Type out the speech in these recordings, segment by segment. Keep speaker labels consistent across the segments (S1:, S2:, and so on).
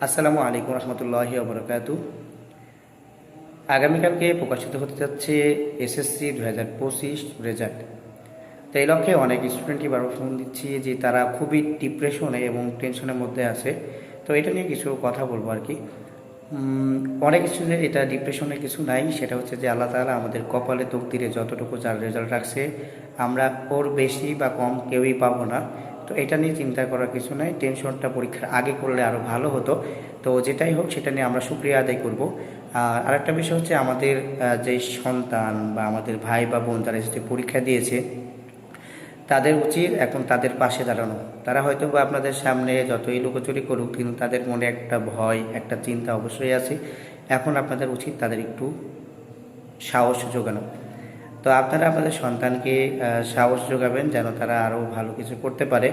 S1: আসসালামু আলাইকুম রহমতুল্লাহি ওয়া বারাকাতুহু। আগামীকালকে প্রকাশিত হতে যাচ্ছে এসএসসি 2025 রেজাল্ট। তো এই লক্ষ্যে অনেক স্টুডেন্টই বারবার ফোন দিচ্ছি যে তারা খুবই ডিপ্রেশনে এবং টেনশনের মধ্যে আছে। তো এটা নিয়ে কিছু কথা বলবো আর কি। অনেক স্টুডেন্ট এটা ডিপ্রেশনে কিছু নাই, সেটা হচ্ছে যে আল্লাহ তাআলা আমাদের কপালে তকদিরে যতটুকু যার রেজাল্ট রাখছে আমরা ওর বেশি বা কম কেউই পাবো না। তো এটা নিয়ে চিন্তা করার কিছু নাই, টেনশনটা পরীক্ষার আগে করলে আরও ভালো হতো। তো যেটাই হোক সেটা নিয়ে আমরা শুকরিয়া আদায় করব। আর আরেকটা বিষয় হচ্ছে আমাদের যে সন্তান বা আমাদের ভাই বা বোন যারা যে পরীক্ষা দিয়েছে তাদের উচিত এখন তাদের পাশে দাঁড়ানো। তারা হয়তো বা আপনাদের সামনে যতই লুকোচুরি করুক কিন্তু তাদের মনে একটা ভয়, একটা চিন্তা অবশ্যই আছে। এখন আপনাদের উচিত তাদের একটু সাহস যোগানো। তো আপনারা আপনাদের সন্তানকে সাহস যোগাবেন যেন তারা আরও ভালো কিছু করতে পারে।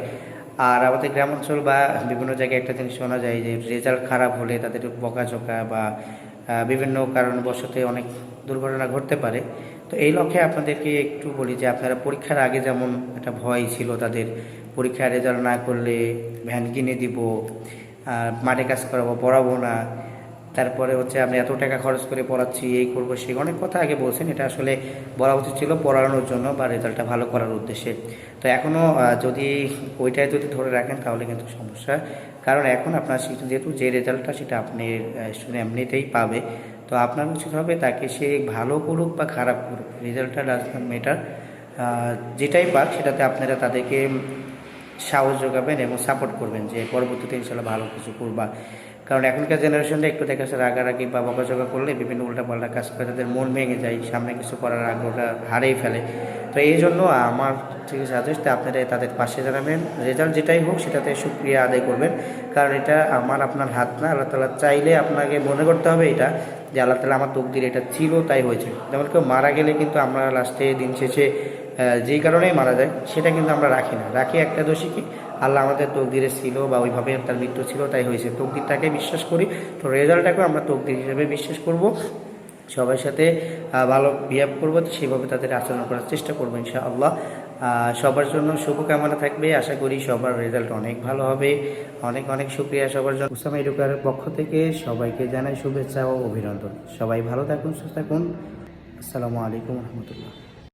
S1: আর আমাদের গ্রাম অঞ্চল বা বিভিন্ন জায়গায় একটা জিনিস শোনা যায় যে রেজাল্ট খারাপ হলে তাদের বকাঝকা বা বিভিন্ন কারণবশত অনেক দুর্ঘটনা ঘটতে পারে। তো এই লক্ষ্যে আপনাদেরকে একটু বলি যে আপনারা পরীক্ষার আগে যেমন একটা ভয় ছিল তাদের, পরীক্ষার রেজাল্ট না করলে ভ্যান কিনে দিব, মাঠে কাজ করাবো, পড়াবো না, তারপরে হচ্ছে আমি এত টাকা খরচ করে পড়াচ্ছি, এই করবো সেই অনেক কথা আগে বলছেন। এটা আসলে বলা উচিত ছিল পড়ানোর জন্য বা রেজাল্টটা ভালো করার উদ্দেশ্যে। তো এখনও যদি ওইটাই যদি ধরে রাখেন তাহলে কিন্তু সমস্যা। কারণ এখন আপনার যেহেতু যে রেজাল্টটা সেটা আপনি স্টুডেন্ট এমনিতেই পাবে। তো আপনার উচিত হবে তাকে সে ভালো করুক বা খারাপ করুক, রেজাল্টটা ডাজ নট ম্যাটার। যেটাই পাক সেটাতে আপনারা তাদেরকে সাহস যোগাবেন এবং সাপোর্ট করবেন যে পরবর্তীতে ইনশাল্লাহ ভালো কিছু করবা। কারণ এখনকার জেনারেশনটা একটু দেখা যাচ্ছে রাগারাগি বা বকাঝকা করলে বিভিন্ন উল্টাপাল্টা কাজ করে তাদের মন ভেঙে যায়, সামনে কিছু করার আগ্রহটা হারিয়ে ফেলে। তো এই জন্য আমার থেকে সাজেস্ট আপনারা তাদের পাশে দাঁড়াবেন, রেজাল্ট যেটাই হোক সেটাতে শুকরিয়া আদায় করবেন। কারণ এটা আমার আপনার হাত না, আল্লাহ তাআলা চাইলে আপনাকে মনে করতে হবে এটা যে আল্লাহ তাআলা আমার তকদির এটা ছিল তাই হয়েছে। যেমন কেউ মারা গেলে কিন্তু আমরা লাস্টে দিন শেষে যেই কারণেই মারা যায় সেটা কিন্তু আমরা রাখি না, রাখি একটা দোষী কি আল্লাহ আমাদের তকদিরে ছিল বা ওইভাবে তার মৃত্যু ছিল তাই হয়েছে, তকদিরটাকে বিশ্বাস করি। তো রেজাল্টটাকেও আমরা তকদির হিসেবে বিশ্বাস করব, সবার সাথে ভালো বিহেভ করবো, সেভাবে তাদের আচরণ করার চেষ্টা করবো ইনশাআল্লাহ। সবার জন্য শুভকামনা থাকবে, আশা করি সবার রেজাল্ট অনেক ভালো হবে। অনেক অনেক শুক্রিয়া সবার জন্য। উসামা এডুকারের পক্ষ থেকে সবাইকে জানাই শুভেচ্ছা ও অভিনন্দন। সবাই ভালো থাকুন, সুস্থ থাকুন। আসসালামু আলাইকুম রহমতুল্লাহ।